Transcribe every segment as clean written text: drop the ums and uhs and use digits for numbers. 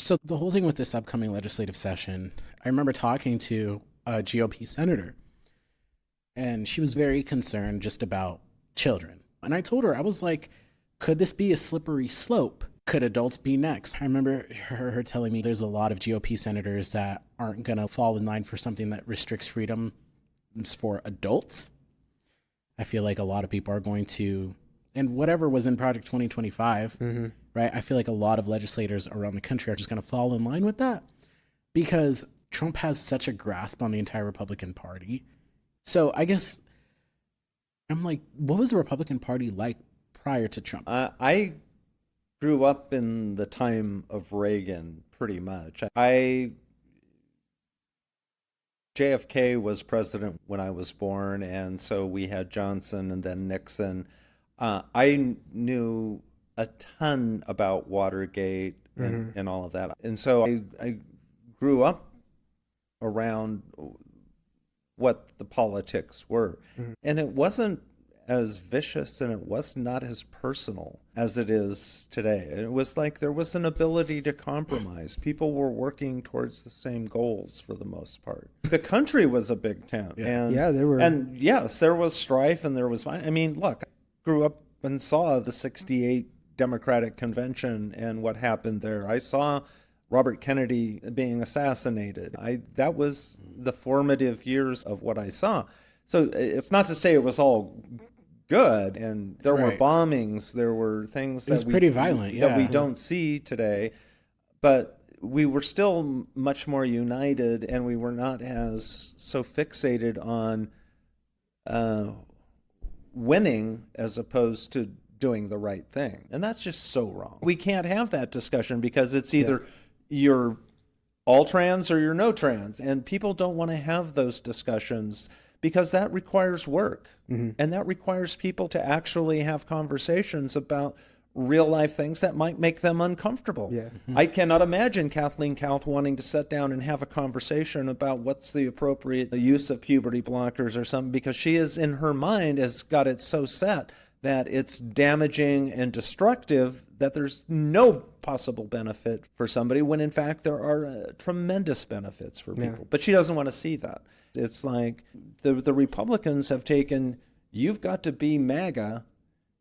So the whole thing with this upcoming legislative session, I remember talking to a GOP senator, and she was very concerned just about children. And I told her, I was like, could this be a slippery slope? Could adults be next? I remember her telling me there's a lot of GOP senators that aren't going to fall in line for something that restricts freedoms for adults. I feel like a lot of people are going to, and whatever was in Project 2025, right? I feel like a lot of legislators around the country are just going to fall in line with that because Trump has such a grasp on the entire Republican Party. So I guess I'm like, what was the Republican Party like prior to Trump? I grew up in the time of Reagan, pretty much. JFK was president when I was born, and so we had Johnson and then Nixon. I knew a ton about Watergate and all of that. And so I grew up around what the politics were. And it wasn't as vicious and it was not as personal as it is today. It was like there was an ability to compromise. People were working towards the same goals for the most part. The country was a big tent. And, there were. And yes, there was strife and there was, I mean, look, I grew up and saw the 68 Democratic Convention and what happened there. I saw Robert Kennedy being assassinated. That was the formative years of what I saw. So it's not to say it was all good, and there were bombings, there were things that was pretty violent, that we don't see today, but we were still much more united, and we were not as so fixated on winning as opposed to doing the right thing. And that's just so wrong. We can't have that discussion because it's either you're all trans or you're no trans. And people don't want to have those discussions because that requires work. And that requires people to actually have conversations about real life things that might make them uncomfortable. I cannot imagine Kathleen Kauth wanting to sit down and have a conversation about what's the appropriate use of puberty blockers or something, because she is, in her mind, has got it so set that it's damaging and destructive that there's no possible benefit for somebody, when in fact there are tremendous benefits for people. But she doesn't want to see that. It's like the Republicans have taken, you've got to be MAGA,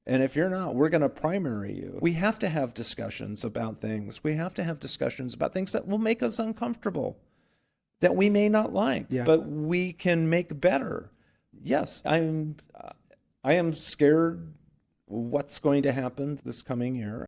and if you're not, we're going to primary you. We have to have discussions about things. We have to have discussions about things that will make us uncomfortable, that we may not like, but we can make better. Yes, I am scared what's going to happen this coming year.